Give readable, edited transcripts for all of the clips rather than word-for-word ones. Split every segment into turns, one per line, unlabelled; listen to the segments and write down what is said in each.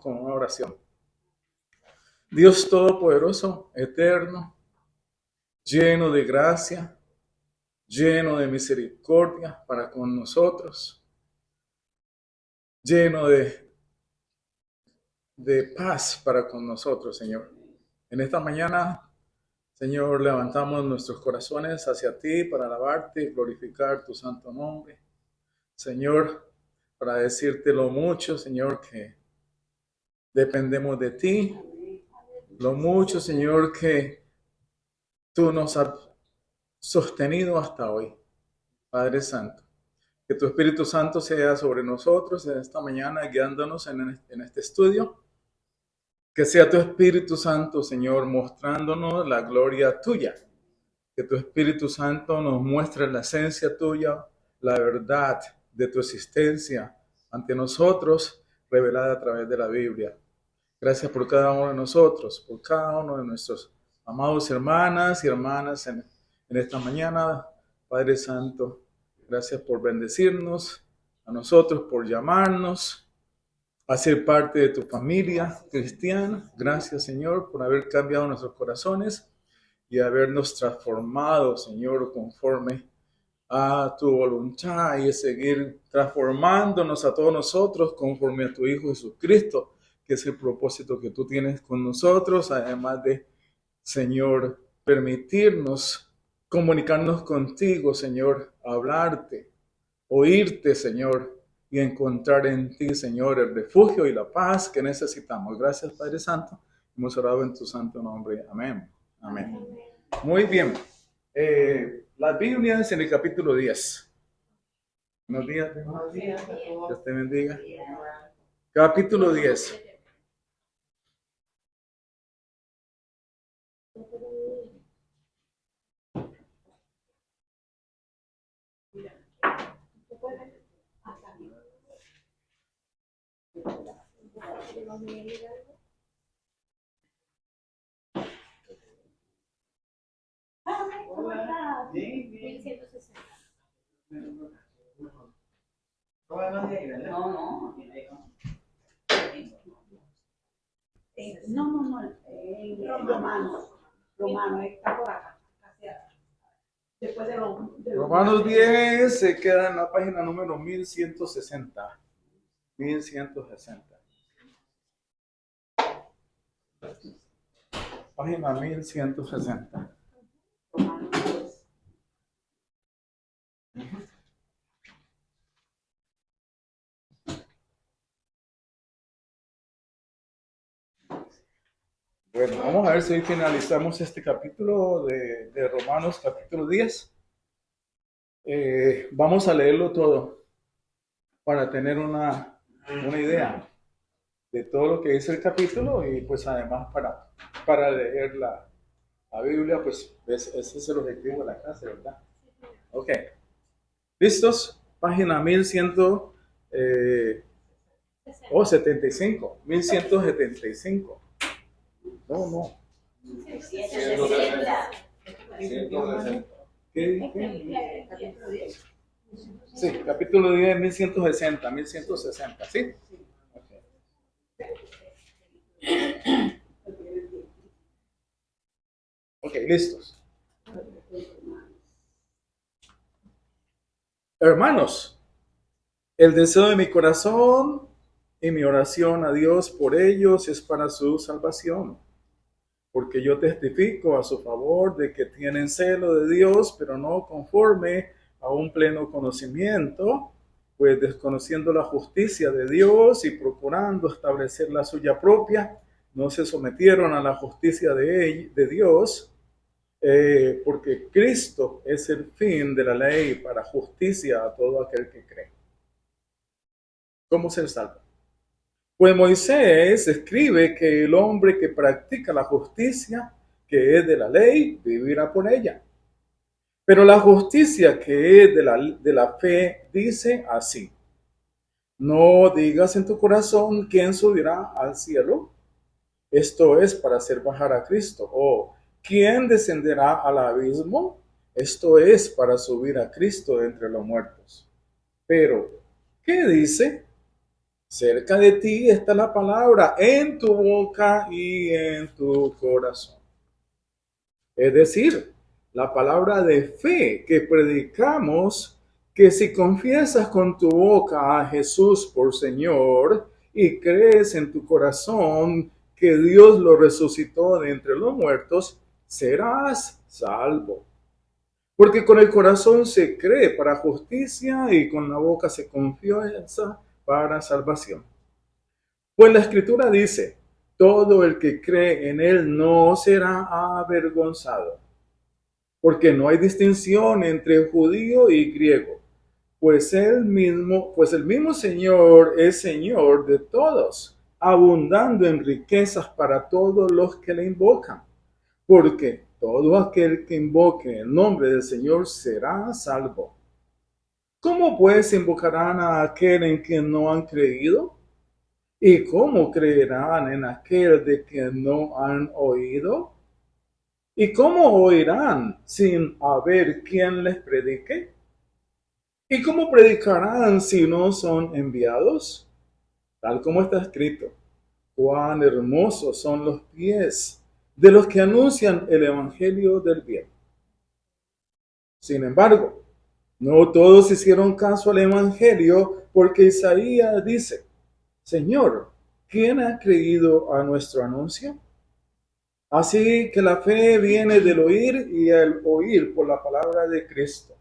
con una oración. Dios Todopoderoso, eterno, lleno de gracia, lleno de misericordia para con nosotros, lleno de paz para con nosotros, Señor. En esta mañana, Señor, levantamos nuestros corazones hacia ti para alabarte y glorificar tu santo nombre. Señor, para decirte lo mucho, Señor, que dependemos de ti, lo mucho, Señor, que tú nos has sostenido hasta hoy, Padre Santo. Que tu Espíritu Santo sea sobre nosotros en esta mañana, guiándonos en este estudio. Que sea tu Espíritu Santo, Señor, mostrándonos la gloria tuya. Que tu Espíritu Santo nos muestre la esencia tuya, la verdad de tu existencia ante nosotros, revelada a través de la Biblia. Gracias por cada uno de nosotros, por cada uno de nuestros amados hermanas y hermanas en esta mañana. Padre Santo, gracias por bendecirnos, a nosotros por llamarnos a ser parte de tu familia cristiana. Gracias, Señor, por haber cambiado nuestros corazones y habernos transformado, Señor, conforme a tu voluntad y seguir transformándonos a todos nosotros conforme a tu Hijo Jesucristo, que es el propósito que tú tienes con nosotros, además de, Señor, permitirnos comunicarnos contigo, Señor, hablarte, oírte, Señor, y encontrar en ti, Señor, el refugio y la paz que necesitamos. Gracias, Padre Santo. Hemos orado en tu santo nombre. Amén. Amén. Muy bien. Las Biblias en el capítulo 10. Buenos días. Dios te bendiga. Capítulo 10.
Romano, está por acá. Después de
Romanos 10 se queda en la página número 1160. 1160. Página 1160. Bueno, vamos a ver si hoy finalizamos este capítulo de Romanos, capítulo 10. Vamos a leerlo todo para tener una idea de todo lo que dice el capítulo y pues además para leer la Biblia, pues ese es el objetivo de la clase, ¿verdad? Ok. ¿Listos? Página 1175. 1175. No.
160.
¿Qué dije? Sí, capítulo 10, 1160. 1160, ¿sí? Ok, listos. Hermanos, el deseo de mi corazón y mi oración a Dios por ellos es para su salvación, porque yo testifico a su favor de que tienen celo de Dios, pero no conforme a un pleno conocimiento, pues desconociendo la justicia de Dios y procurando establecer la suya propia, no se sometieron a la justicia de Dios, porque Cristo es el fin de la ley para justicia a todo aquel que cree. ¿Cómo se salva? Pues Moisés escribe que el hombre que practica la justicia, que es de la ley, vivirá por ella. Pero la justicia que es de la fe dice así: no digas en tu corazón quién subirá al cielo. Esto es para hacer bajar a Cristo. O quién descenderá al abismo. Esto es para subir a Cristo de entre los muertos. Pero, ¿qué dice? Cerca de ti está la palabra, en tu boca y en tu corazón. Es decir, la palabra de fe que predicamos, que si confiesas con tu boca a Jesús por Señor y crees en tu corazón que Dios lo resucitó de entre los muertos, serás salvo. Porque con el corazón se cree para justicia y con la boca se confiesa para salvación. Pues la Escritura dice, todo el que cree en él no será avergonzado, porque no hay distinción entre judío y griego, pues el mismo Señor es Señor de todos, abundando en riquezas para todos los que le invocan, porque todo aquel que invoque el nombre del Señor será salvo. ¿Cómo pues invocarán a aquel en quien no han creído? ¿Y cómo creerán en aquel de quien no han oído? ¿Y cómo oirán sin haber quien les predique? ¿Y cómo predicarán si no son enviados? Tal como está escrito, cuán hermosos son los pies de los que anuncian el evangelio del bien. Sin embargo, no todos hicieron caso al evangelio, porque Isaías dice, Señor, ¿quién ha creído a nuestro anuncio? Así que la fe viene del oír y el oír por la palabra de Cristo.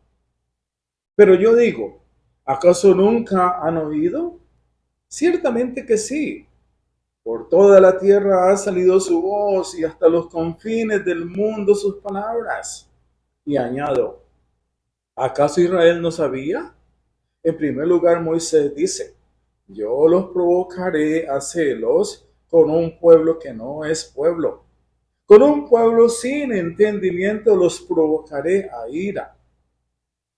Pero yo digo, ¿acaso nunca han oído? Ciertamente que sí. Por toda la tierra ha salido su voz y hasta los confines del mundo sus palabras. Y añado, ¿acaso Israel no sabía? En primer lugar, Moisés dice, yo los provocaré a celos con un pueblo que no es pueblo. Con un pueblo sin entendimiento los provocaré a ira.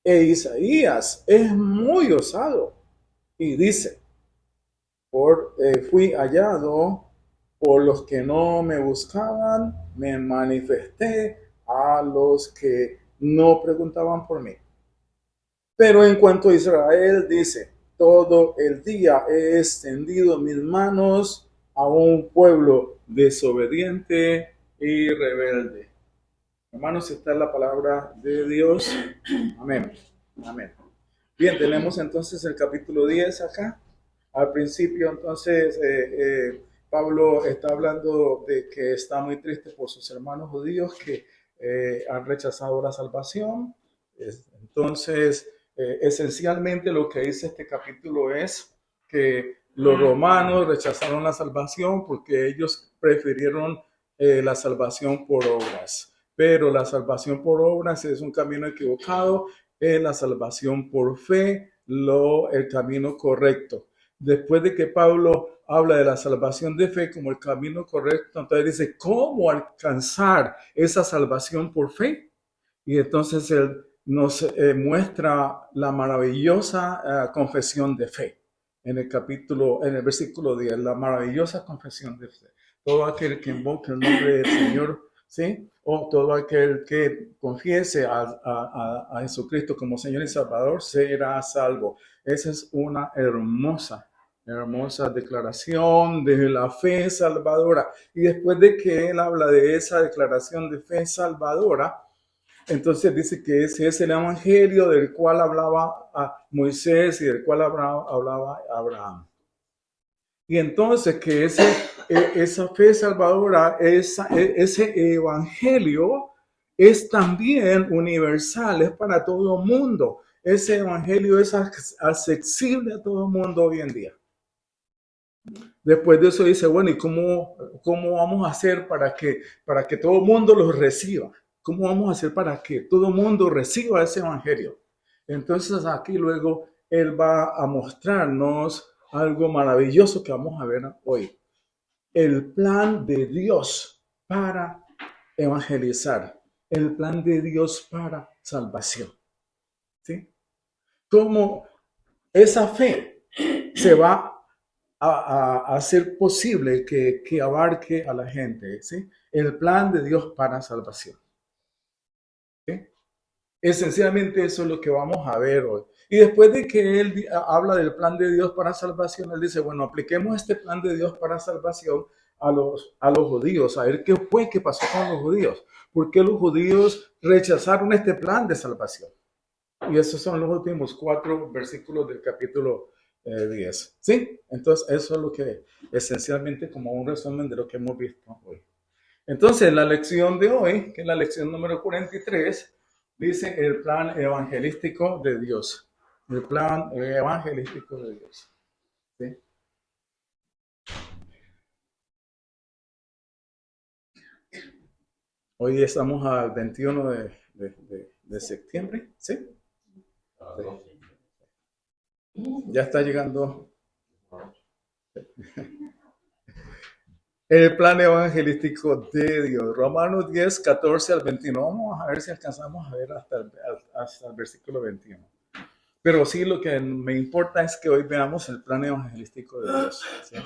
E Isaías es muy osado y dice, fui hallado por los que no me buscaban, me manifesté a los que no preguntaban por mí. Pero en cuanto a Israel dice, todo el día he extendido mis manos a un pueblo desobediente y rebelde. Hermanos, está la palabra de Dios. Amén. Amén. Bien, tenemos entonces el capítulo 10 acá. Al principio, entonces, Pablo está hablando de que está muy triste por sus hermanos judíos que han rechazado la salvación. Entonces, esencialmente lo que dice este capítulo es que los romanos rechazaron la salvación porque ellos prefirieron la salvación por obras. Pero la salvación por obras es un camino equivocado, es la salvación por fe, el camino correcto. Después de que Pablo habla de la salvación de fe como el camino correcto, entonces dice, ¿cómo alcanzar esa salvación por fe? Y entonces él nos muestra la maravillosa confesión de fe en el versículo 10, la maravillosa confesión de fe. Todo aquel que invoque el nombre del Señor, ¿sí? O todo aquel que confiese a Jesucristo como Señor y Salvador será salvo. Esa es una hermosa declaración de la fe salvadora. Y después de que él habla de esa declaración de fe salvadora, entonces dice que ese es el evangelio del cual hablaba a Moisés y del cual hablaba Abraham. Y entonces que esa fe salvadora, ese evangelio es también universal, es para todo el mundo. Ese evangelio es accesible a todo el mundo hoy en día. Después de eso dice, bueno, ¿y cómo vamos a hacer para que todo el mundo lo reciba? ¿Cómo vamos a hacer para que todo el mundo reciba ese evangelio? Entonces aquí luego él va a mostrarnos algo maravilloso que vamos a ver hoy. El plan de Dios para evangelizar. El plan de Dios para salvación. ¿Sí? Cómo esa fe se va a hacer posible que abarque a la gente, ¿sí? El plan de Dios para salvación. ¿Sí? Esencialmente eso es lo que vamos a ver hoy. Y después de que él habla del plan de Dios para salvación, él dice, bueno, apliquemos este plan de Dios para salvación a los judíos, a ver qué fue que pasó con los judíos. ¿Por qué los judíos rechazaron este plan de salvación? Y esos son los últimos 4 versículos del capítulo 10. ¿Sí? Entonces, eso es lo que esencialmente como un resumen de lo que hemos visto hoy. Entonces, la lección de hoy, que es la lección número 43, dice el plan evangelístico de Dios. El plan evangelístico de Dios. ¿Sí? Hoy estamos al 21 de septiembre. ¿Sí? Ya está llegando el plan evangelístico de Dios. Romanos 10, 14 al 21. Vamos a ver si alcanzamos a ver hasta el versículo 21. Pero sí, lo que me importa es que hoy veamos el plan evangelístico de Dios. ¿Sí?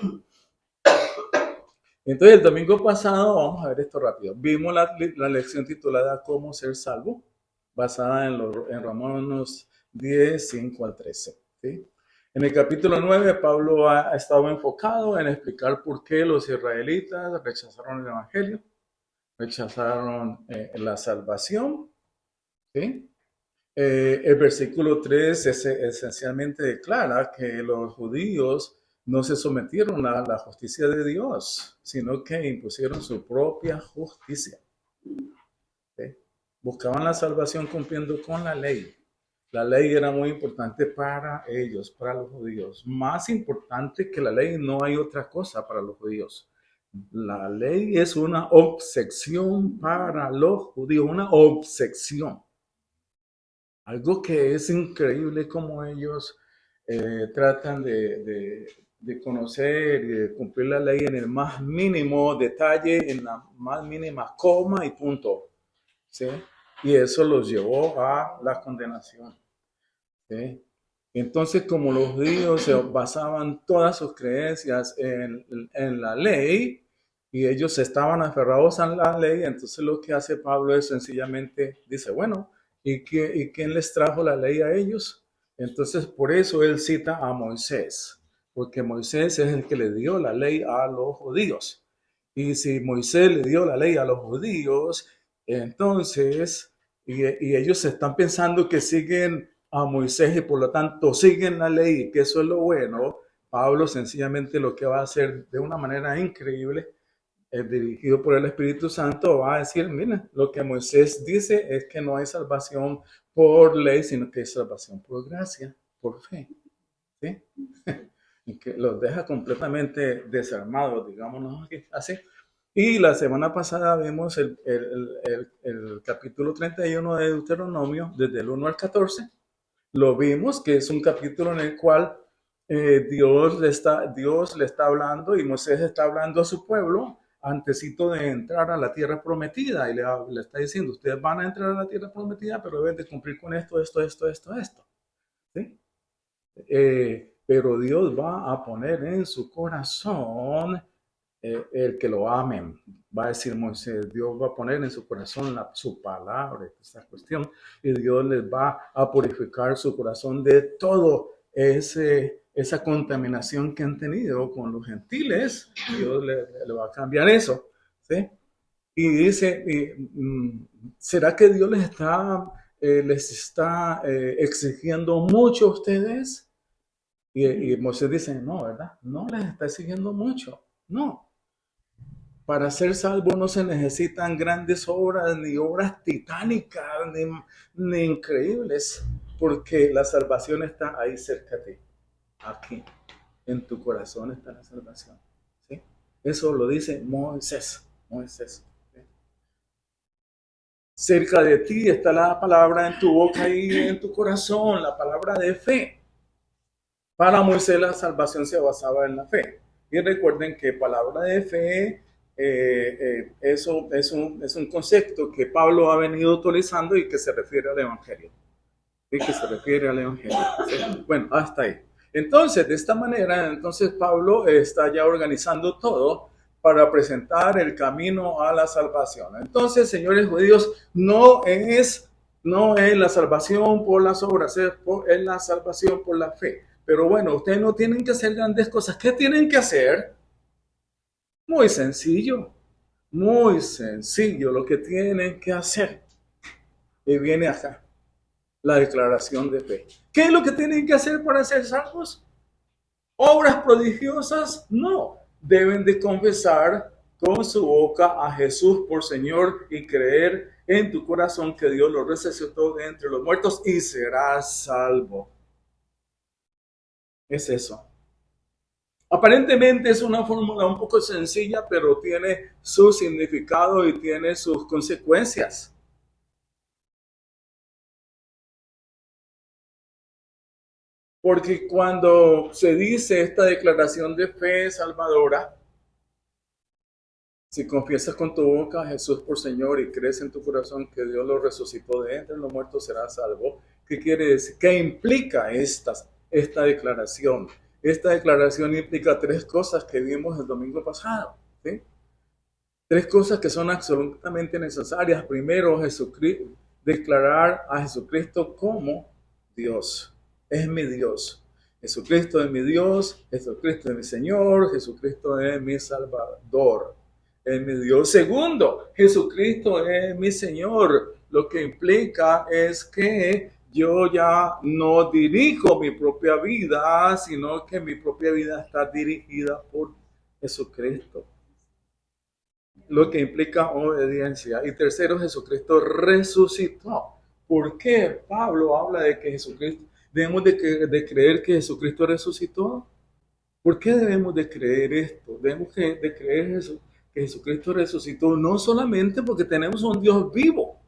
Entonces, el domingo pasado, vamos a ver esto rápido. Vimos la lección titulada ¿Cómo ser salvo? Basada en Romanos 10, 5 al 13. ¿Sí? En el capítulo 9, Pablo ha estado enfocado en explicar por qué los israelitas rechazaron el evangelio, rechazaron la salvación. ¿Sí? El versículo 3 esencialmente declara que los judíos no se sometieron a la justicia de Dios, sino que impusieron su propia justicia. ¿Sí? Buscaban la salvación cumpliendo con la ley. La ley era muy importante para ellos, para los judíos. Más importante que la ley no hay otra cosa para los judíos. La ley es una obsesión para los judíos, una obsesión. Algo que es increíble como ellos tratan de conocer y de cumplir la ley en el más mínimo detalle, en la más mínima coma y punto. ¿Sí? Y eso los llevó a la condenación. ¿Sí? Entonces, como los judíos se basaban todas sus creencias en la ley y ellos estaban aferrados a la ley, entonces lo que hace Pablo es sencillamente, dice, bueno, ¿y quién les trajo la ley a ellos? Entonces, por eso él cita a Moisés, porque Moisés es el que le dio la ley a los judíos. Y si Moisés le dio la ley a los judíos, entonces, y ellos están pensando que siguen a Moisés y por lo tanto siguen la ley y que eso es lo bueno, Pablo sencillamente lo que va a hacer de una manera increíble, dirigido por el Espíritu Santo, va a decir, mira, lo que Moisés dice es que no hay salvación por ley, sino que hay salvación por gracia, por fe. ¿Sí? Y que los deja completamente desarmados, digámonos así. Y la semana pasada vimos el capítulo 31 de Deuteronomio, desde el 1 al 14. Lo vimos, que es un capítulo en el cual Dios le está hablando y Moisés está hablando a su pueblo antesito de entrar a la tierra prometida y le está diciendo, ustedes van a entrar a la tierra prometida, pero deben de cumplir con esto. ¿Sí? Pero Dios va a poner en su corazón el que lo amen. Va a decir Moisés, Dios va a poner en su corazón su palabra, esta cuestión, y Dios les va a purificar su corazón de todo esa contaminación que han tenido con los gentiles. Dios le va a cambiar eso. ¿Sí? Y dice, ¿será que Dios les está exigiendo mucho a ustedes? Y Moisés dice, no, ¿verdad? No les está exigiendo mucho. No. Para ser salvo no se necesitan grandes obras, ni obras titánicas, ni increíbles, porque la salvación está ahí cerca de ti. Aquí, en tu corazón está la salvación. ¿Sí? Eso lo dice Moisés. ¿Sí? Cerca de ti está la palabra en tu boca y en tu corazón, la palabra de fe. Para Moisés la salvación se basaba en la fe. Y recuerden que palabra de fe, eso es un concepto que Pablo ha venido utilizando y que se refiere al Evangelio. ¿Sí? Que se refiere al Evangelio. ¿Sí? Bueno, hasta ahí. Entonces, de esta manera, entonces Pablo está ya organizando todo para presentar el camino a la salvación. Entonces, señores judíos, no es No es la salvación por las obras, es la salvación por la fe. Pero bueno, ustedes no tienen que hacer grandes cosas. ¿Qué tienen que hacer? Muy sencillo, muy sencillo lo que tienen que hacer. Y viene acá la declaración de fe. ¿Qué es lo que tienen que hacer para ser salvos? ¿Obras prodigiosas? No. Deben de confesar con su boca a Jesús por Señor y creer en tu corazón que Dios lo resucitó de entre los muertos y serás salvo. Es eso. Aparentemente es una fórmula un poco sencilla, pero tiene su significado y tiene sus consecuencias. Porque cuando se dice esta declaración de fe salvadora, si confiesas con tu boca a Jesús por Señor y crees en tu corazón que Dios lo resucitó de entre los muertos, serás salvo. ¿Qué quiere decir? ¿Qué implica esta declaración? Esta declaración implica tres cosas que vimos el domingo pasado. ¿Sí? Tres cosas que son absolutamente necesarias. Primero, Jesucristo, declarar a Jesucristo como Dios. Es mi Dios. Jesucristo es mi Dios, Jesucristo es mi Señor, Jesucristo es mi Salvador, es mi Dios. Segundo, Jesucristo es mi Señor. Lo que implica es que yo ya no dirijo mi propia vida, sino que mi propia vida está dirigida por Jesucristo, lo que implica obediencia. Y tercero, Jesucristo resucitó. ¿Por qué Pablo habla de que Jesucristo, debemos de creer que Jesucristo resucitó? ¿Por qué debemos de creer esto? Debemos de creer que Jesucristo resucitó no solamente porque tenemos un Dios vivo,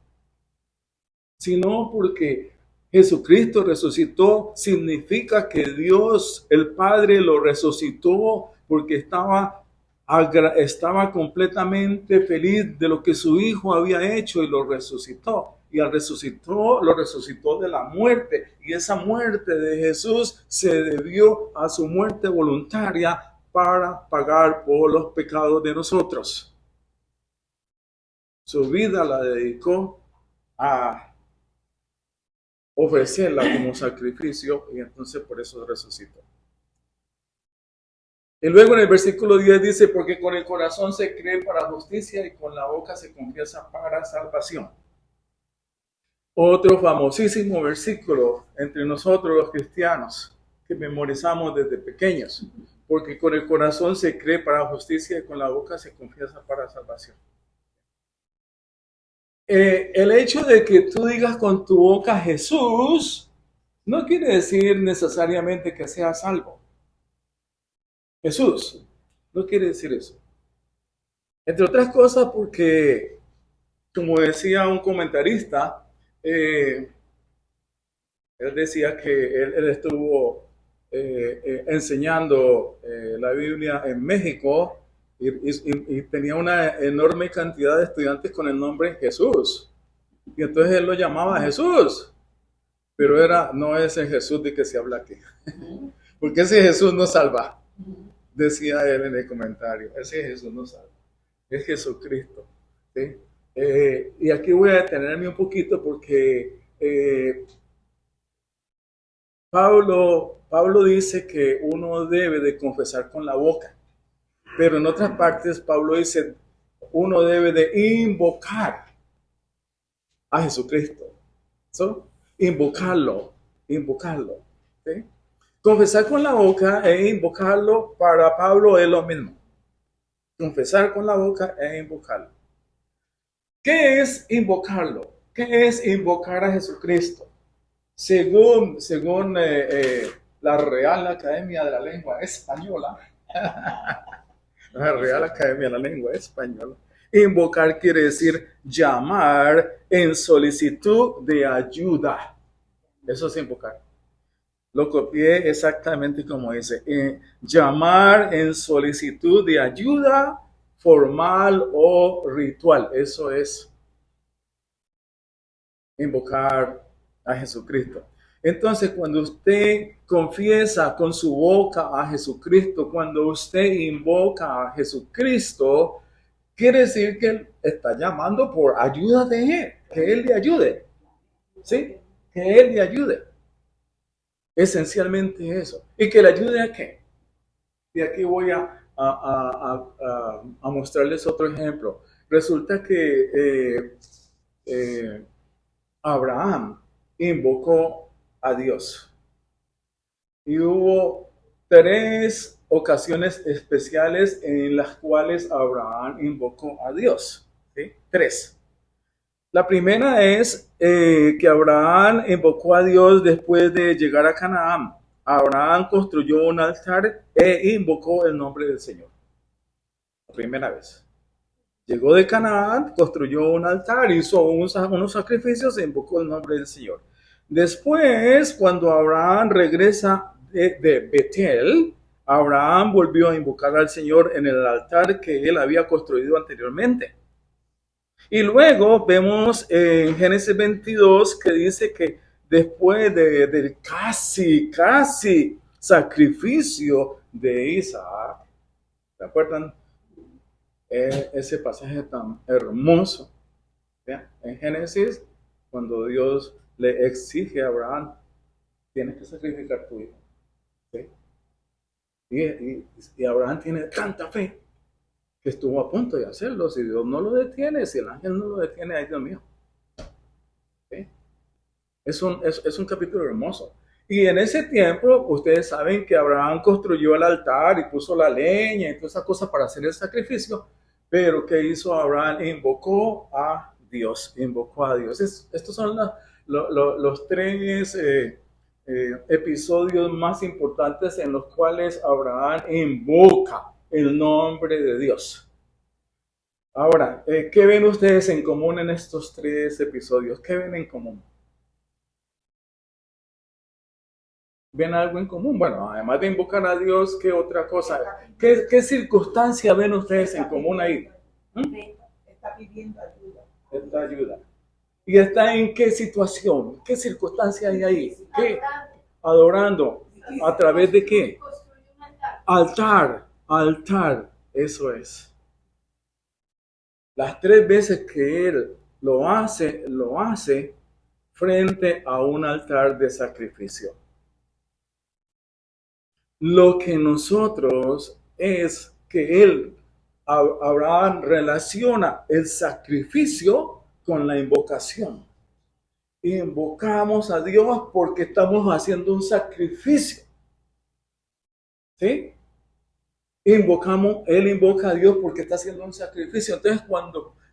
sino porque Jesucristo resucitó significa que Dios, el Padre, lo resucitó porque estaba completamente feliz de lo que su Hijo había hecho y lo resucitó. Y al resucitó, lo resucitó de la muerte. Y esa muerte de Jesús se debió a su muerte voluntaria para pagar por los pecados de nosotros. Su vida la dedicó a ofrecerla como sacrificio y entonces por eso resucitó. Y luego en el versículo 10 dice, porque con el corazón se cree para justicia y con la boca se confiesa para salvación. Otro famosísimo versículo entre nosotros los cristianos que memorizamos desde pequeños, porque con el corazón se cree para justicia y con la boca se confiesa para salvación. El hecho de que tú digas con tu boca Jesús no quiere decir necesariamente que seas salvo. Jesús no quiere decir eso. Entre otras cosas porque, como decía un comentarista, él decía que él estuvo enseñando la Biblia en México y tenía una enorme cantidad de estudiantes con el nombre Jesús. Y entonces él lo llamaba Jesús. Pero no es el Jesús de que se habla aquí. Porque ese Jesús no salva, decía él en el comentario. Ese Jesús no salva. Es Jesucristo. ¿Sí? Y aquí voy a detenerme un poquito porque Pablo dice que uno debe de confesar con la boca. Pero en otras partes Pablo dice, uno debe de invocar a Jesucristo. ¿So? Invocarlo. ¿Sí? Confesar con la boca e invocarlo para Pablo es lo mismo. Confesar con la boca e invocarlo. ¿Qué es invocarlo? ¿Qué es invocar a Jesucristo? Según la Real Academia de la Lengua Española, la Real Academia de la Lengua Española, invocar quiere decir llamar en solicitud de ayuda. Eso es invocar. Lo copié exactamente como dice. Llamar en solicitud de ayuda formal o ritual. Eso es invocar a Jesucristo. Entonces, cuando usted confiesa con su boca a Jesucristo, cuando usted invoca a Jesucristo, quiere decir que él está llamando por ayuda de él, que él le ayude. ¿sí? Que Él le ayude. Esencialmente eso. ¿Y que le ayude a qué? Y aquí voy a mostrarles otro ejemplo. Resulta que Abraham invocó a Dios. Y hubo tres ocasiones especiales en las cuales Abraham invocó a Dios. ¿Sí? Tres. La primera es que Abraham invocó a Dios después de llegar a Canaán. Abraham construyó un altar e invocó el nombre del Señor. La primera vez. Llegó de Canaán, construyó un altar, hizo unos sacrificios e invocó el nombre del Señor. Después, cuando Abraham regresa de Betel, Abraham volvió a invocar al Señor en el altar que él había construido anteriormente. Y luego vemos en Génesis 22 que dice que después del casi sacrificio de Isaac, ¿se acuerdan? Ese pasaje tan hermoso, ¿ya? En Génesis, cuando Dios le exige a Abraham, tienes que sacrificar tu hijo. ¿Sí? Y Abraham tiene tanta fe que estuvo a punto de hacerlo. Si Dios no lo detiene, si el ángel no lo detiene, ay Dios mío. ¿Sí? Es un capítulo hermoso. Y en ese tiempo, ustedes saben que Abraham construyó el altar y puso la leña y todas esas cosas para hacer el sacrificio. Pero ¿qué hizo Abraham? Invocó a Dios. Invocó a Dios. Estos son los tres episodios más importantes en los cuales Abraham invoca el nombre de Dios. Ahora, ¿qué ven ustedes en común en estos tres episodios? ¿Qué ven en común? ¿Ven algo en común? Bueno, además de invocar a Dios, ¿qué otra cosa? ¿Qué circunstancia ven ustedes en común ahí?
Está pidiendo ayuda.
Esta ayuda. ¿Y está en qué situación? ¿Qué circunstancia hay ahí? ¿Qué? Adorando. ¿A través de qué? Altar. Altar. Eso es. Las tres veces que él lo hace frente a un altar de sacrificio. Lo que nosotros es que Abraham relaciona el sacrificio con la invocación. Invocamos a Dios porque estamos haciendo un sacrificio. ¿Sí? Él invoca a Dios porque está haciendo un sacrificio.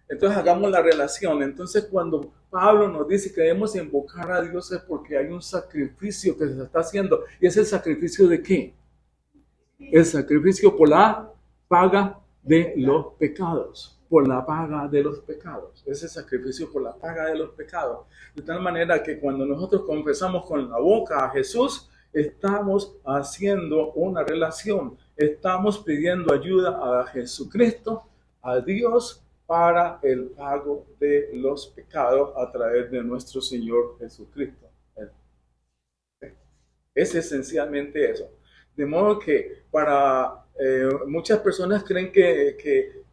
Entonces hagamos la relación. Entonces cuando Pablo nos dice que debemos invocar a Dios es porque hay un sacrificio que se está haciendo. ¿Y es el sacrificio de qué? El sacrificio por la paga de los pecados. Por la paga de los pecados. Ese sacrificio por la paga de los pecados. De tal manera que cuando nosotros confesamos con la boca a Jesús, estamos haciendo una relación. Estamos pidiendo ayuda a Jesucristo, a Dios, para el pago de los pecados a través de nuestro Señor Jesucristo. Es esencialmente eso. De modo que para muchas personas creen que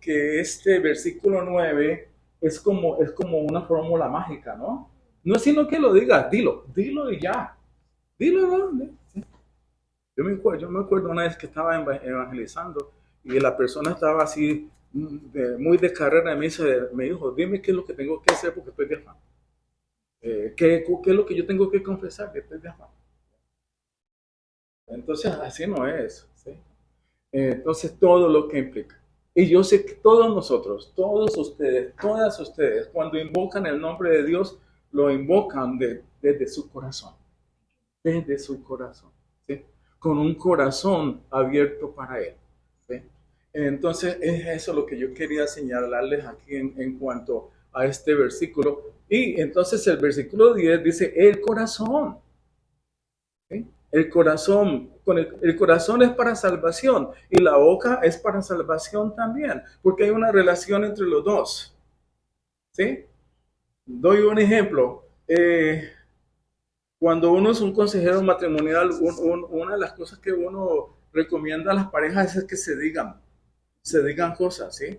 este versículo 9 es como una fórmula mágica, ¿no? No es sino que lo digas, dilo y ya. Dilo, ¿no? Yo me acuerdo una vez que estaba evangelizando y la persona estaba así, muy de carrera, me dijo, dime qué es lo que tengo que hacer porque estoy de afán. ¿Qué es lo que yo tengo que confesar? Que estoy de afán. Entonces, así no es. ¿Sí? Entonces, todo lo que implica. Y yo sé que todos nosotros, todos ustedes, todas ustedes, cuando invocan el nombre de Dios, lo invocan desde su corazón. Desde su corazón. ¿Sí? Con un corazón abierto para Él. ¿Sí? Entonces, es eso lo que yo quería señalarles aquí en cuanto a este versículo. Y entonces el versículo 10 dice, el corazón. ¿Sí? El corazón es para salvación y la boca es para salvación también, porque hay una relación entre los dos. ¿Sí? Doy un ejemplo. Cuando uno es un consejero matrimonial, una de las cosas que uno recomienda a las parejas es que se digan cosas, ¿sí?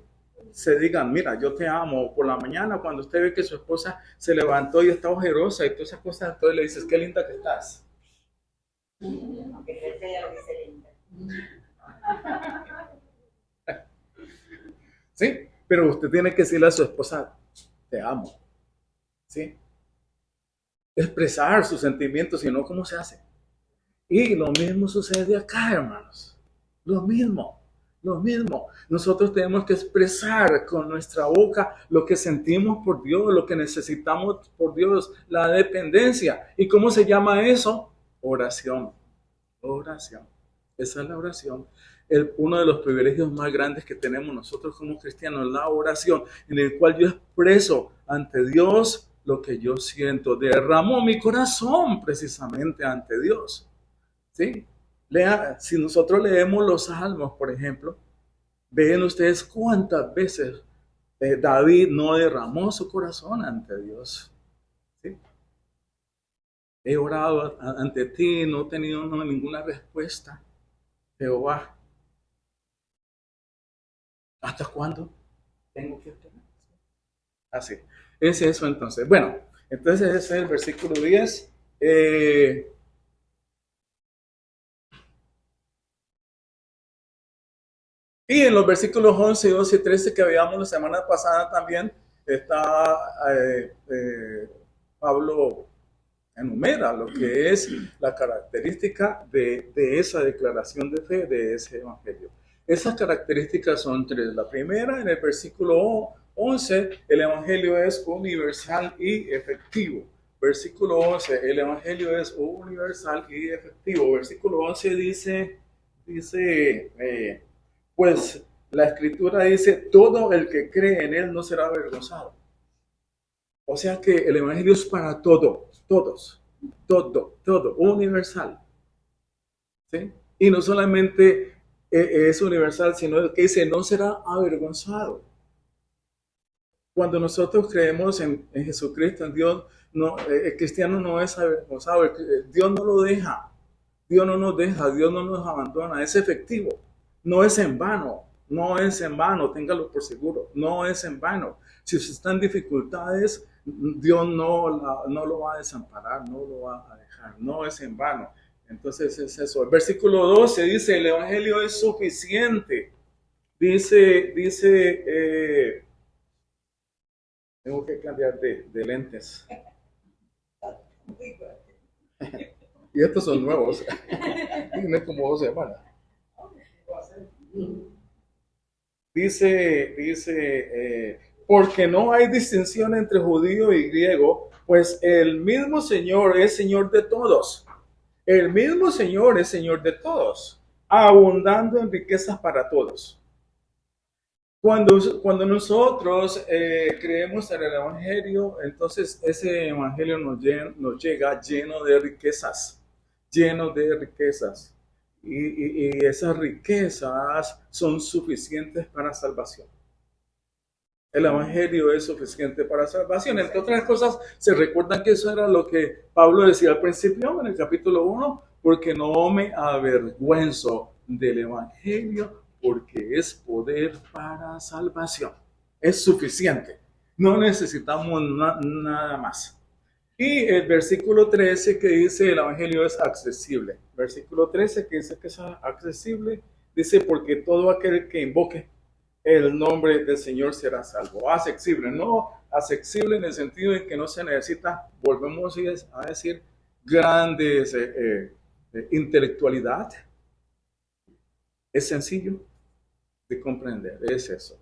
se digan, mira, yo te amo. Por la mañana, cuando usted ve que su esposa se levantó y está ojerosa y todas esas cosas, entonces le dices, qué linda que estás.
Aunque sea lo que se linda.
¿Sí? Pero usted tiene que decirle a su esposa, te amo. ¿Sí? Expresar sus sentimientos, si no, ¿cómo se hace? Y lo mismo sucede acá, hermanos. Lo mismo. Lo mismo. Nosotros tenemos que expresar con nuestra boca lo que sentimos por Dios, lo que necesitamos por Dios, la dependencia. ¿Y cómo se llama eso? Oración. Oración. Esa es la oración. Uno de los privilegios más grandes que tenemos nosotros como cristianos, la oración, en el cual yo expreso ante Dios lo que yo siento. Derramo mi corazón precisamente ante Dios. ¿Sí? Si nosotros leemos los salmos, por ejemplo, ven ustedes cuántas veces David no derramó su corazón ante Dios. ¿Sí? He orado ante ti, no he tenido ninguna respuesta. Jehová, ¿hasta cuándo tengo que tener? Así, es eso entonces. Bueno, entonces ese es el versículo 10. Y en los versículos 11, 12 y 13 que veíamos la semana pasada también, está Pablo enumera lo que es la característica de esa declaración de fe, de ese evangelio. Esas características son tres. La primera, en el versículo 11, el evangelio es universal y efectivo. Versículo 11, el evangelio es universal y efectivo. Versículo 11 dice pues la escritura dice, todo el que cree en él no será avergonzado. O sea que el evangelio es para todos, todo, universal. ¿Sí? Y no solamente es universal, sino que dice, no será avergonzado. Cuando nosotros creemos en Jesucristo, en Dios, no, el cristiano no es avergonzado, Dios no lo deja, Dios no nos deja, Dios no nos abandona, es efectivo, no es en vano, no es en vano, téngalo por seguro, no es en vano. Si usted está en dificultades, Dios no lo va a desamparar, no lo va a dejar, no es en vano. Entonces es eso. El versículo 12 dice, el evangelio es suficiente. Tengo que cambiar de lentes. Y estos son nuevos. Tienen como 2 semanas. Dice, porque no hay distinción entre judío y griego, pues el mismo Señor es Señor de todos. El mismo Señor es Señor de todos, abundando en riquezas para todos. Cuando nosotros creemos en el Evangelio, entonces ese Evangelio nos llega lleno de riquezas, Y esas riquezas son suficientes para salvación. El Evangelio es suficiente para salvación. Entre otras cosas, se recuerdan que eso era lo que Pablo decía al principio en el capítulo 1, porque no me avergüenzo del Evangelio, porque es poder para salvación. Es suficiente. No necesitamos nada más. Y el versículo 13 que dice el Evangelio es accesible. Versículo 13 que dice que es accesible, dice porque todo aquel que invoque el nombre del Señor será salvo. Accesible, no accesible en el sentido de que no se necesita, volvemos a decir, grandes intelectualidad. Es sencillo de comprender, es eso.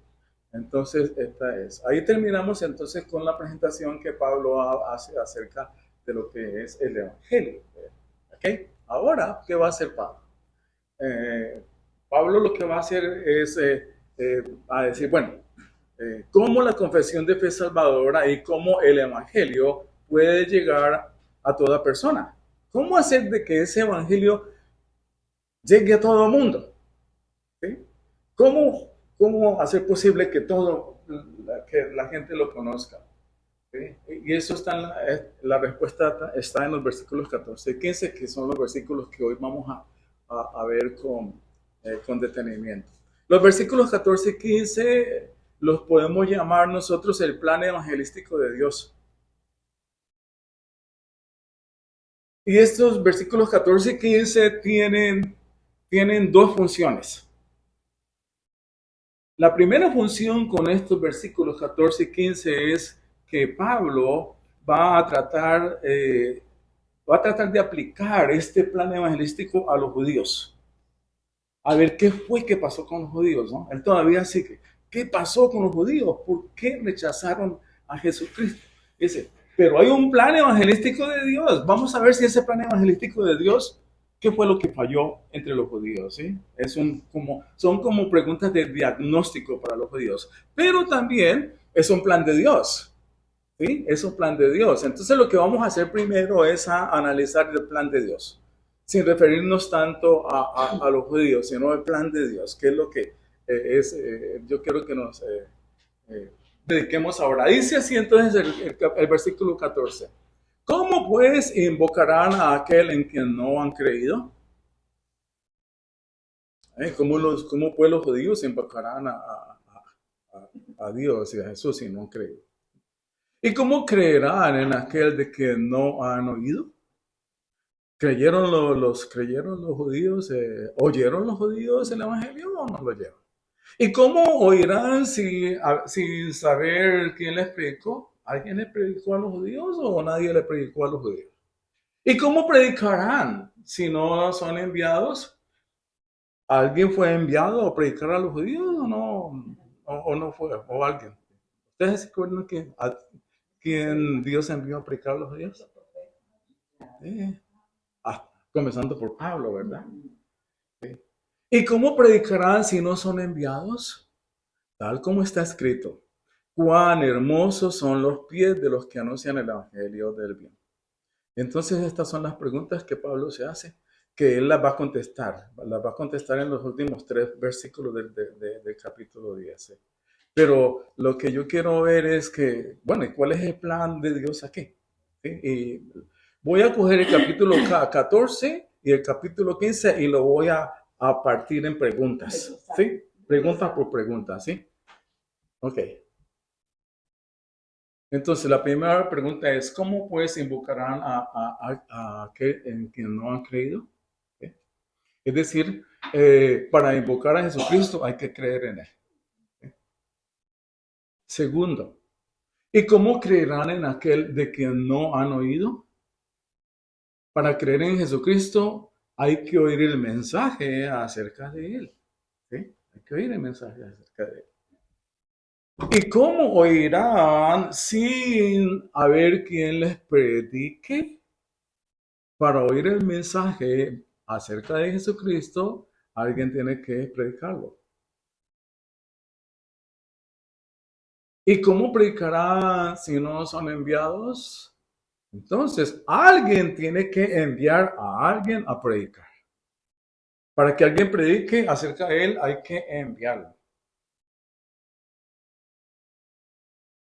Entonces, esta es. Ahí terminamos entonces con la presentación que Pablo hace acerca de lo que es el Evangelio. ¿Ok? Ahora, ¿qué va a hacer Pablo? Pablo lo que va a hacer es a decir, bueno, cómo la confesión de fe salvadora y cómo el Evangelio puede llegar a toda persona. ¿Cómo hacer de que ese Evangelio llegue a todo el mundo? ¿Sí? ¿Cómo hacer posible que que la gente lo conozca? ¿Sí? Y eso está la respuesta está en los versículos 14 y 15, que son los versículos que hoy vamos a ver con detenimiento. Los versículos 14 y 15 los podemos llamar nosotros el plan evangelístico de Dios. Y estos versículos 14 y 15 tienen dos funciones. La primera función con estos versículos 14 y 15 es que Pablo va a tratar de aplicar este plan evangelístico a los judíos. A ver qué fue que pasó con los judíos, ¿no? Él todavía sigue. ¿Qué pasó con los judíos? ¿Por qué rechazaron a Jesucristo? Dice, pero hay un plan evangelístico de Dios. Vamos a ver si ese plan evangelístico de Dios, ¿qué fue lo que falló entre los judíos? ¿Sí? Son como preguntas de diagnóstico para los judíos. Pero también es un plan de Dios. ¿Sí? Es un plan de Dios. Entonces lo que vamos a hacer primero es analizar el plan de Dios, sin referirnos tanto a los judíos, sino al plan de Dios, que es lo que yo quiero que nos dediquemos ahora. Dice así entonces el versículo 14. ¿Cómo pues invocarán a aquel en quien no han creído? ¿Cómo pues los judíos invocarán a Dios y a Jesús si no han creído? ¿Y cómo creerán en aquel de que no han oído? ¿Creyeron los judíos? ¿Oyeron los judíos el evangelio o no lo oyeron? ¿Y cómo oirán sin saber quién les predicó? ¿Alguien les predicó a los judíos o nadie les predicó a los judíos? ¿Y cómo predicarán si no son enviados? ¿Alguien fue enviado a predicar a los judíos o no? ¿O no fue? ¿O alguien? ¿Ustedes se acuerdan a quién Dios envió a predicar a los judíos? Comenzando por Pablo, ¿verdad? ¿Y cómo predicarán si no son enviados? Tal como está escrito, cuán hermosos son los pies de los que anuncian el evangelio del bien. Entonces estas son las preguntas que Pablo se hace, que él las va a contestar. Las va a contestar en los últimos 3 versículos del capítulo 10. Pero lo que yo quiero ver es que, bueno, ¿y cuál es el plan de Dios aquí? ¿Sí? Y voy a coger el capítulo 14 y el capítulo 15 y lo voy a partir en preguntas. ¿Sí? Pregunta por pregunta, ¿sí? Ok. Entonces, la primera pregunta es, ¿cómo pues invocarán a aquel en quien no han creído? ¿Sí? Es decir, para invocar a Jesucristo hay que creer en él. ¿Sí? Segundo, ¿y cómo creerán en aquel de quien no han oído? Para creer en Jesucristo hay que oír el mensaje acerca de él. ¿Sí? Hay que oír el mensaje acerca de él. ¿Y cómo oirán sin haber quien les predique? Para oír el mensaje acerca de Jesucristo, alguien tiene que predicarlo. ¿Y cómo predicarán si no son enviados? Entonces, alguien tiene que enviar a alguien a predicar. Para que alguien predique acerca de él, hay que enviarlo.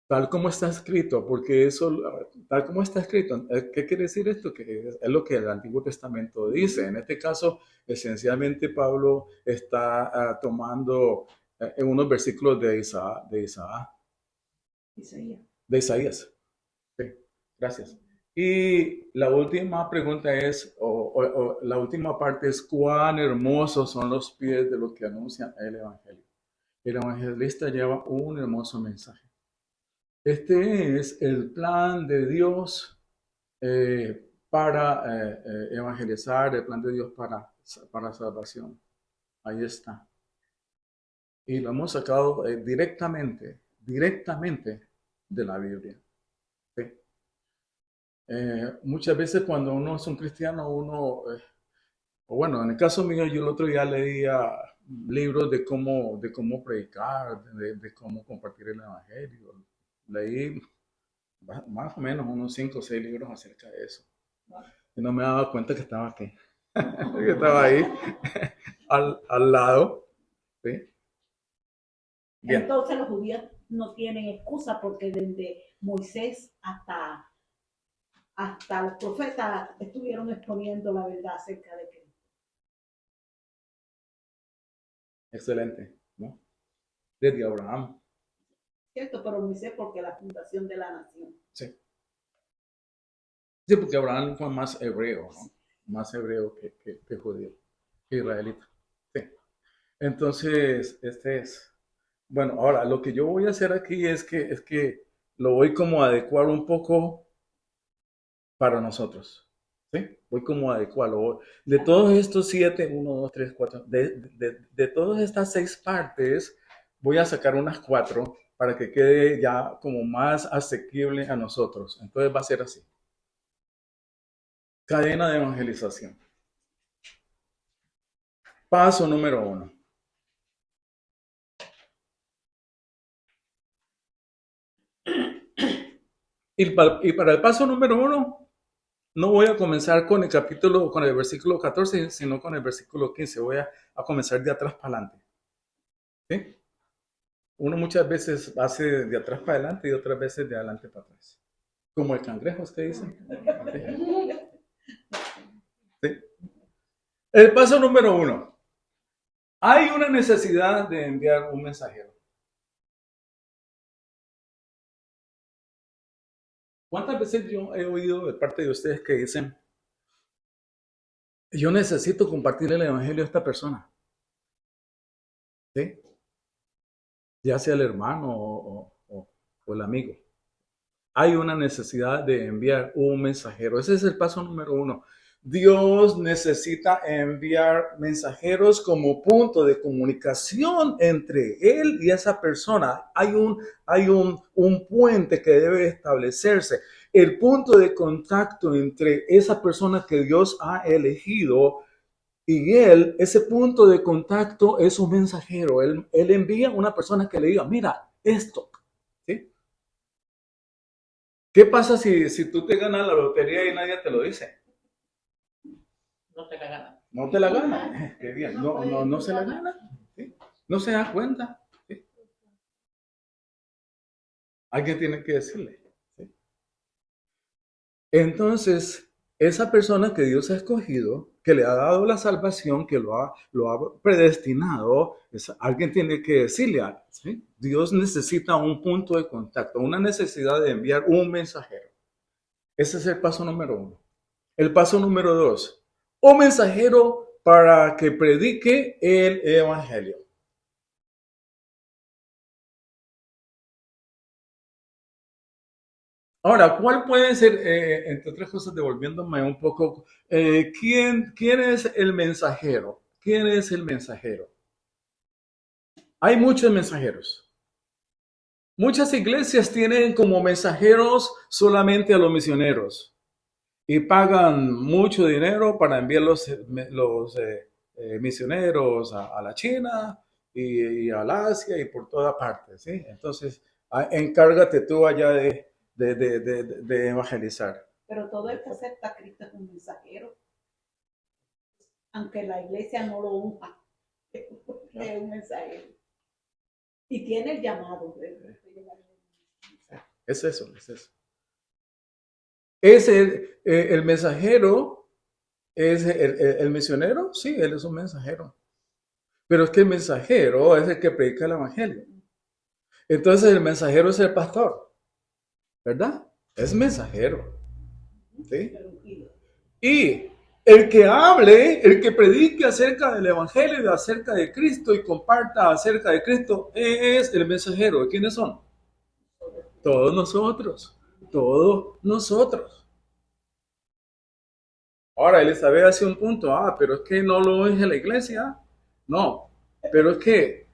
Tal como está escrito, porque tal como está escrito, ¿qué quiere decir esto? Que es lo que el Antiguo Testamento dice. En este caso, esencialmente Pablo está tomando unos versículos de Isaías. Sí, gracias. Y la última pregunta es, o la última parte es, ¿cuán hermosos son los pies de los que anuncian el Evangelio? El evangelista lleva un hermoso mensaje. Este es el plan de Dios para evangelizar, el plan de Dios para salvación. Ahí está. Y lo hemos sacado directamente de la Biblia. ¿Sí? Muchas veces cuando uno es un cristiano, o bueno, en el caso mío, yo el otro día leía libros de cómo predicar, de cómo compartir el evangelio. Leí más o menos unos 5 o 6 libros acerca de eso. Y no me daba cuenta que estaba aquí. Que estaba ahí, al lado. ¿Sí?
Bien. Entonces los judíos no tienen excusa porque desde Moisés hasta los profetas estuvieron exponiendo la verdad acerca de Cristo.
Excelente, ¿no? Desde Abraham.
Cierto, pero Moisés porque la fundación de la nación.
Sí. Sí, porque Abraham fue más hebreo, ¿no? Más hebreo que judío, que israelita. Sí. Entonces, este es. Bueno, ahora lo que yo voy a hacer aquí es que lo voy como a adecuar un poco para nosotros. ¿Sí? Voy como a adecuarlo. De todos estos 7, 1, 2, 3, 4, de todas estas 6 partes, voy a sacar unas 4 para que quede ya como más asequible a nosotros. Entonces va a ser así. Cadena de evangelización. Paso número 1. Y para el paso número 1, no voy a comenzar con el versículo 14, sino con el versículo 15. Voy a comenzar de atrás para adelante. ¿Sí? Uno muchas veces hace de atrás para adelante y otras veces de adelante para atrás. Como el cangrejo, usted dice. ¿Sí? El paso número 1. Hay una necesidad de enviar un mensajero. ¿Cuántas veces yo he oído de parte de ustedes que dicen, yo necesito compartir el evangelio a esta persona? ¿Sí? Ya sea el hermano o el amigo. Hay una necesidad de enviar un mensajero. Ese es el paso número 1. Dios necesita enviar mensajeros como punto de comunicación entre Él y esa persona. Hay un puente que debe establecerse. El punto de contacto entre esa persona que Dios ha elegido y Él, ese punto de contacto es un mensajero. Él envía a una persona que le diga, mira, esto. ¿Sí? ¿Qué pasa si tú te ganas la lotería y nadie te lo dice?
No te la gana.
No te la gana. Qué bien. No se la gana. ¿Sí? No se da cuenta. ¿Sí? Alguien tiene que decirle. ¿Sí? Entonces, esa persona que Dios ha escogido, que le ha dado la salvación, que lo ha predestinado, alguien tiene que decirle algo. ¿Sí? Dios necesita un punto de contacto, una necesidad de enviar un mensajero. Ese es el paso número 1. El paso número 2. Un mensajero para que predique el evangelio. Ahora, ¿cuál puede ser, entre otras cosas, devolviéndome un poco, ¿quién es el mensajero? ¿Quién es el mensajero? Hay muchos mensajeros. Muchas iglesias tienen como mensajeros solamente a los misioneros y pagan mucho dinero para enviar los misioneros a la China y al Asia y por toda parte, ¿sí? Entonces, encárgate tú allá de evangelizar.
Pero todo el que acepta a Cristo es un mensajero. Aunque la iglesia no lo unja, es un mensajero. Y tiene el llamado.
Es eso. Es el mensajero, es el misionero, sí, él es un mensajero. Pero es que el mensajero es el que predica el evangelio. Entonces el mensajero es el pastor, ¿verdad? Es mensajero. ¿Sí? Y el que hable, el que predique acerca del evangelio, acerca de Cristo y comparta acerca de Cristo, es el mensajero. ¿Quiénes son? Todos nosotros. Ahora, Elizabeth hace un punto, pero es que no lo unge la iglesia. No, pero es que,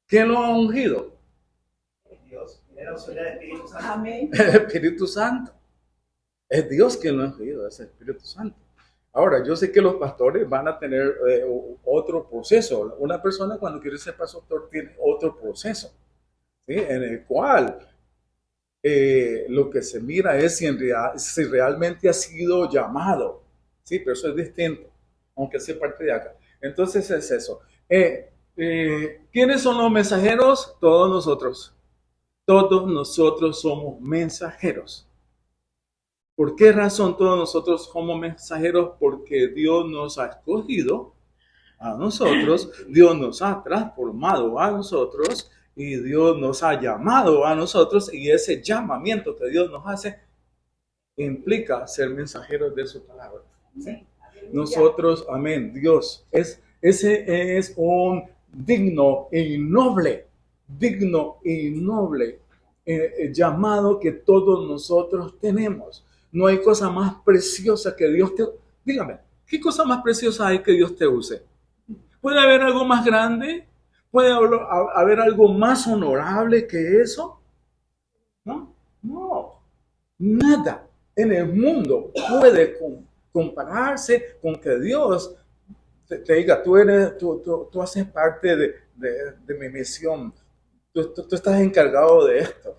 ¿quién lo ha ungido?
Dios. El Espíritu Santo.
Amén.
El Espíritu Santo. Es Dios quien lo ha ungido, es el Espíritu Santo. Ahora, yo sé que los pastores van a tener otro proceso. Una persona cuando quiere ser pastor tiene otro proceso, ¿sí? En el cual lo que se mira es si realmente ha sido llamado, ¿sí? Pero eso es distinto, aunque sea parte de acá. Entonces es eso. ¿Quiénes son los mensajeros? Todos nosotros. Todos nosotros somos mensajeros. ¿Por qué razón todos nosotros somos mensajeros? Porque Dios nos ha escogido a nosotros, Dios nos ha transformado a nosotros Y Dios nos ha llamado a nosotros, y ese llamamiento que Dios nos hace implica ser mensajeros de su palabra. ¿Sí? Nosotros, amén, Dios, ese es un digno y noble llamado que todos nosotros tenemos. No hay cosa más preciosa que Dios te... Dígame, ¿qué cosa más preciosa hay que Dios te use? ¿Puede haber algo más grande? ¿Puede haber algo más honorable que eso? No, no, nada en el mundo puede compararse con que Dios te diga, tú haces parte de mi misión, tú estás encargado de esto.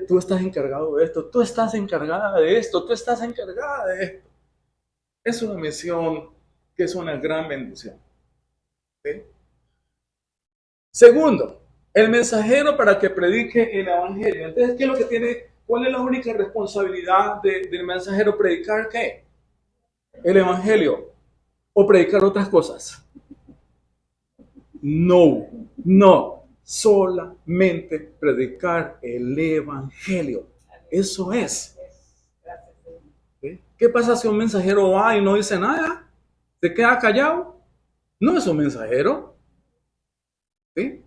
Tú estás encargado de esto, tú estás encargada de esto, tú estás encargada de esto. Es una misión que es una gran bendición. ¿Sí? Segundo, el mensajero para que predique el evangelio. Entonces, ¿qué es lo que tiene? ¿Cuál es la única responsabilidad del mensajero? ¿Predicar qué? El evangelio. ¿O predicar otras cosas? No. Solamente predicar el evangelio. Eso es. ¿Sí? ¿Qué pasa si un mensajero va y no dice nada? ¿Se queda callado? No es un mensajero. ¿Sí?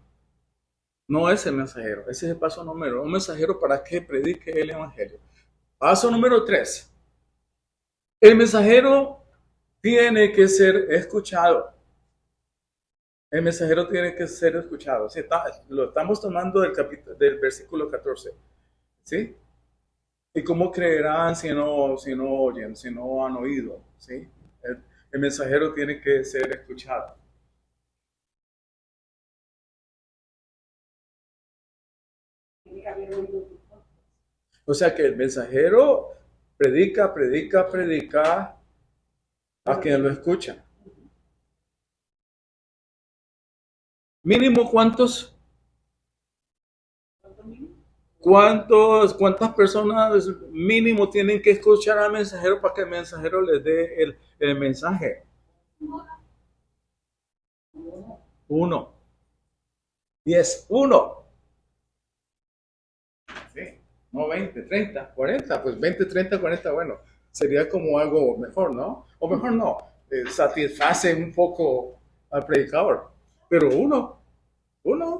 No es el mensajero. Ese es el paso número 1. Un mensajero para que predique el evangelio. Paso número 3. El mensajero tiene que ser escuchado. El mensajero tiene que ser escuchado. ¿Sí? Lo estamos tomando del versículo 14. ¿Sí? ¿Y cómo creerán si no oyen, si no han oído? ¿Sí? El mensajero tiene que ser escuchado. O sea que el mensajero predica a quien lo escucha. Mínimo, ¿cuántas personas mínimo tienen que escuchar al mensajero para que el mensajero les dé el mensaje? 1. 10. 1. Sí. No 20, 30, 40. Pues 20, 30, 40, bueno, sería como algo mejor, ¿no? O mejor no, satisface un poco al predicador. Pero 1.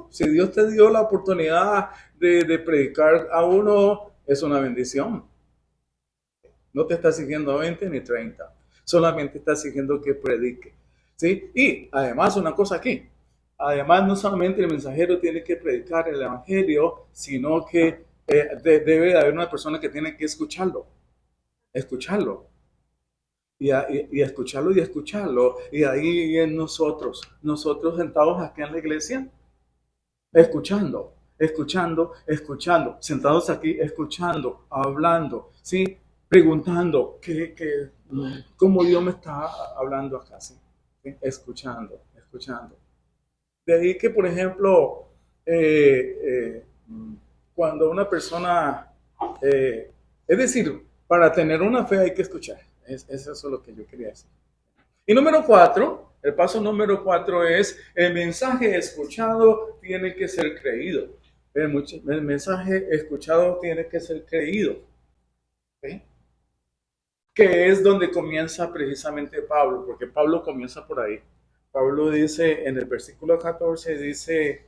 Si Dios te dio la oportunidad de predicar a uno, es una bendición. No te está exigiendo 20 ni 30. Solamente está exigiendo que predique. ¿Sí? Y además una cosa aquí. Además, no solamente el mensajero tiene que predicar el evangelio, sino que debe haber una persona que tiene que escucharlo. Escucharlo. Y escucharlo y escucharlo. Y ahí en nosotros sentados aquí en la iglesia, escuchando, sentados aquí, escuchando, hablando, ¿sí? Preguntando cómo Dios me está hablando acá, ¿sí? ¿Sí? Escuchando. De ahí que, por ejemplo, cuando una persona, es decir, para tener una fe hay que escuchar. Eso es lo que yo quería decir. Y número 4, el paso número 4 es el mensaje escuchado tiene que ser creído. El mensaje escuchado tiene que ser creído. ¿Sí? Que es donde comienza precisamente Pablo, porque Pablo comienza por ahí. Pablo dice en el versículo 14, dice,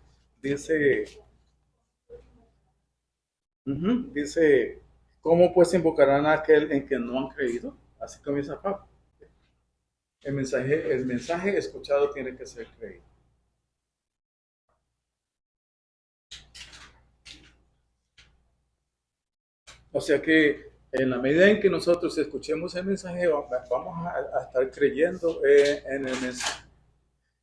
¿cómo pues invocarán a aquel en que no han creído? Así comienza Pablo. El mensaje escuchado tiene que ser creído. O sea que en la medida en que nosotros escuchemos el mensaje, vamos a estar creyendo en el mensaje.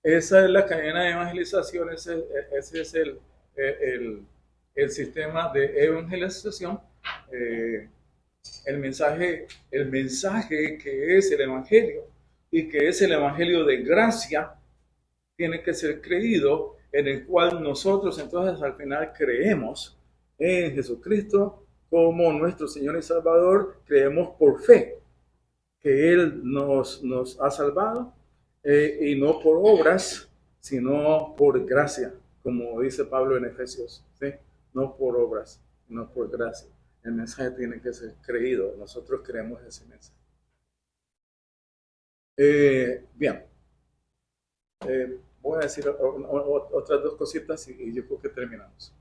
Esa es la cadena de evangelización, ese es el sistema de evangelización. El mensaje que es el evangelio y que es el evangelio de gracia tiene que ser creído, en el cual nosotros entonces al final creemos en Jesucristo como nuestro Señor y Salvador, creemos por fe que Él nos ha salvado y no por obras, sino por gracia, como dice Pablo en Efesios, ¿sí? No por obras, no por gracia. El mensaje tiene que ser creído. Nosotros creemos ese mensaje. Bien. Voy a decir otras dos cositas y yo creo que terminamos.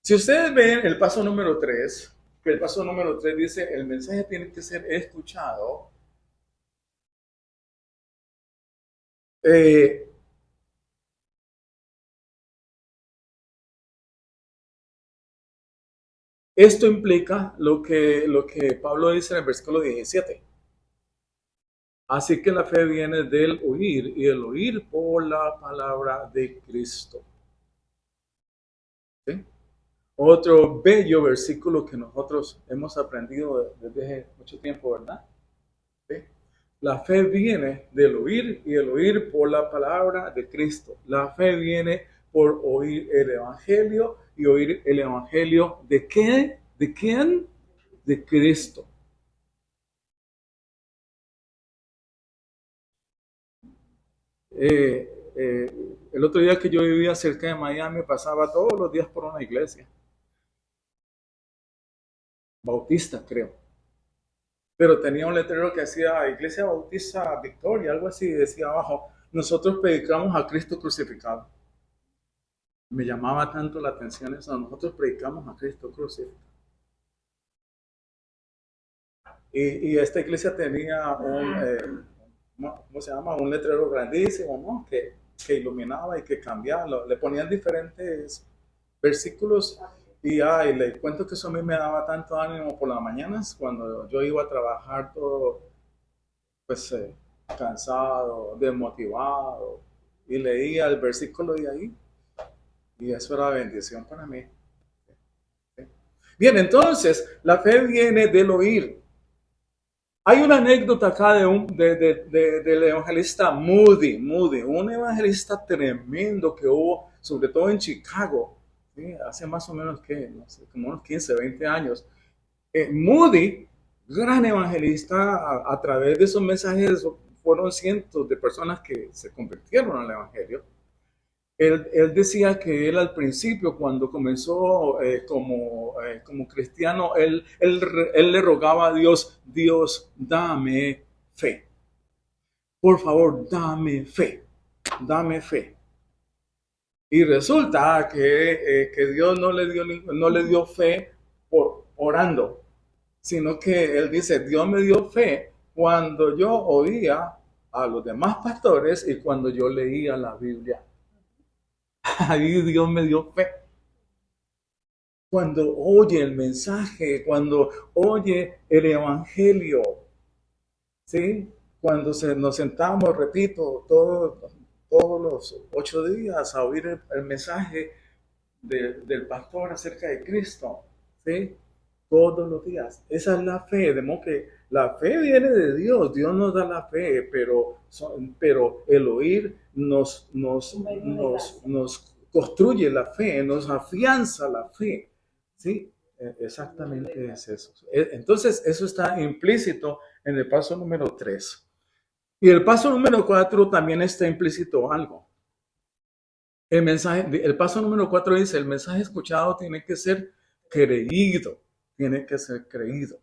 Si ustedes ven el paso número 3, que el paso número 3 dice, el mensaje tiene que ser escuchado. Esto implica lo que Pablo dice en el versículo 17. Así que la fe viene del oír y el oír por la palabra de Cristo. ¿Sí? Otro bello versículo que nosotros hemos aprendido desde mucho tiempo, ¿verdad? ¿Sí? La fe viene del oír y el oír por la palabra de Cristo. La fe viene por oír el Evangelio y oír el Evangelio ¿de qué? ¿De quién? De Cristo. El otro día que yo vivía cerca de Miami pasaba todos los días por una iglesia. Bautista, creo. Pero tenía un letrero que decía Iglesia Bautista Victoria, algo así, decía abajo, nosotros predicamos a Cristo crucificado. Me llamaba tanto la atención eso, nosotros predicamos a Cristo crucificado. Y esta iglesia tenía ¿cómo se llama? Un letrero grandísimo, ¿no? Que iluminaba y que cambiaba, le ponían diferentes versículos. Y le cuento que eso a mí me daba tanto ánimo por las mañanas cuando yo iba a trabajar todo, pues, cansado, desmotivado, y leía el versículo de ahí, y eso era bendición para mí. Bien, entonces, la fe viene del oír. Hay una anécdota acá del evangelista Moody, un evangelista tremendo que hubo, sobre todo en Chicago, ¿sí? Hace más o menos, no sé, como unos 15, 20 años. Moody, gran evangelista, a través de esos mensajes fueron cientos de personas que se convirtieron al evangelio. Él decía que él al principio, cuando comenzó como cristiano, él le rogaba a Dios, Dios, dame fe. Por favor, dame fe. Dame fe. Y resulta que Dios no le dio fe orando, sino que él dice, Dios me dio fe cuando yo oía a los demás pastores y cuando yo leía la Biblia. Ahí Dios me dio fe. Cuando oye el mensaje, cuando oye el evangelio, ¿sí? Cuando nos sentamos, repito, todos los 8 días a oír el mensaje del pastor acerca de Cristo, ¿sí? Todos los días. Esa es la fe, de modo que la fe viene de Dios, Dios nos da la fe, pero el oír nos construye la fe, nos afianza la fe, ¿sí? Exactamente es eso. Entonces, eso está implícito en el paso número 3. Y el paso número 4 también está implícito algo. El paso número 4 dice, el mensaje escuchado tiene que ser creído. Tiene que ser creído.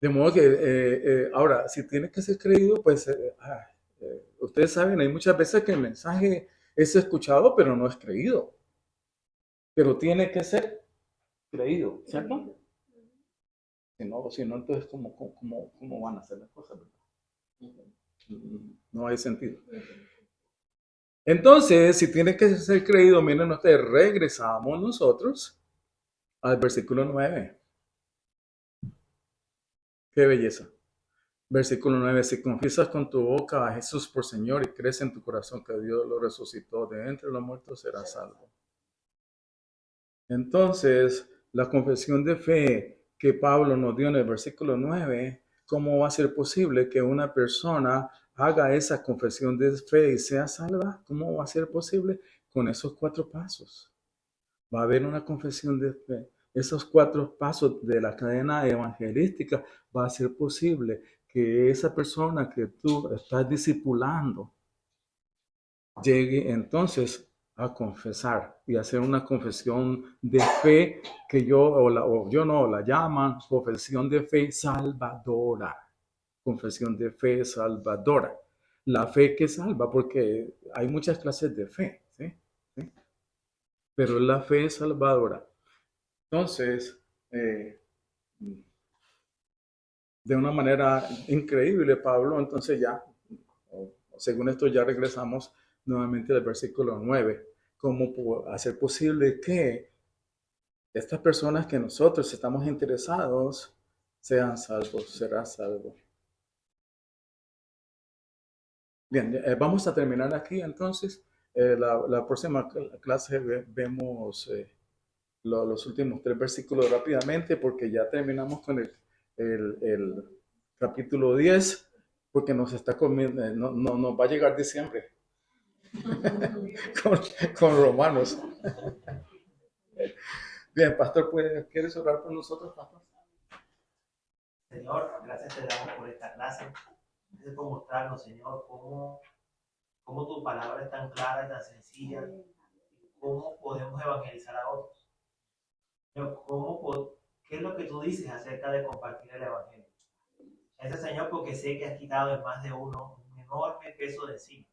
De modo que, ahora, si tiene que ser creído, pues, ustedes saben, hay muchas veces que el mensaje es escuchado, pero no es creído. Pero tiene que ser creído, ¿cierto? Si no, entonces, ¿cómo van a hacer las cosas? No hay sentido. Entonces, si tiene que ser creído, miren ustedes, regresamos nosotros al versículo 9. Qué belleza. Versículo 9, si confiesas con tu boca a Jesús por Señor y crees en tu corazón que Dios lo resucitó de entre los muertos, serás salvo. Entonces, la confesión de fe que Pablo nos dio en el versículo 9, ¿cómo va a ser posible que una persona haga esa confesión de fe y sea salva? ¿Cómo va a ser posible? Con esos 4 pasos. Va a haber una confesión de fe. Esos 4 pasos de la cadena evangelística va a ser posible que esa persona que tú estás discipulando llegue entonces a confesar y hacer una confesión de fe que yo no la llaman confesión de fe salvadora. Confesión de fe salvadora. La fe que salva, porque hay muchas clases de fe, ¿sí? ¿Sí? Pero la fe salvadora. Entonces, de una manera increíble, Pablo, entonces ya, según esto ya regresamos nuevamente al versículo 9. ¿Cómo hacer posible que estas personas que nosotros estamos interesados sean salvos, serán salvos? Bien, vamos a terminar aquí entonces. La próxima clase vemos los últimos 3 versículos rápidamente porque ya terminamos con el capítulo 10 porque nos está comiendo, no, nos va a llegar diciembre con Romanos. Bien, pastor, ¿quieres orar por nosotros, pastor?
Señor, gracias te damos por esta clase. Gracias por mostrarnos, Señor, cómo tu palabra es tan clara y tan sencilla. Cómo podemos evangelizar a otros. Señor, ¿qué es lo que tú dices acerca de compartir el evangelio? Gracias, Señor, porque sé que has quitado en más de uno un enorme peso de encima.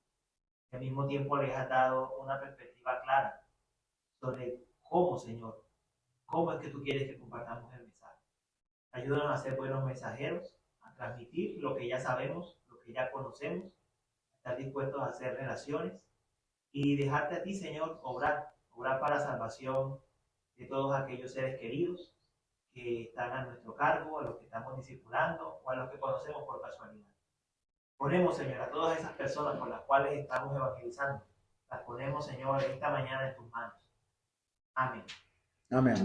Al mismo tiempo les has dado una perspectiva clara sobre cómo, Señor, cómo es que tú quieres que compartamos el mensaje. Ayúdanos a ser buenos mensajeros, a transmitir lo que ya sabemos, lo que ya conocemos, a estar dispuestos a hacer relaciones y dejarte a ti, Señor, obrar para salvación de todos aquellos seres queridos que están a nuestro cargo, a los que estamos discipulando o a los que conocemos por casualidad. Ponemos, Señor, a todas esas personas por las cuales estamos evangelizando. Las ponemos, Señor, esta mañana en tus manos. Amén.
Amén.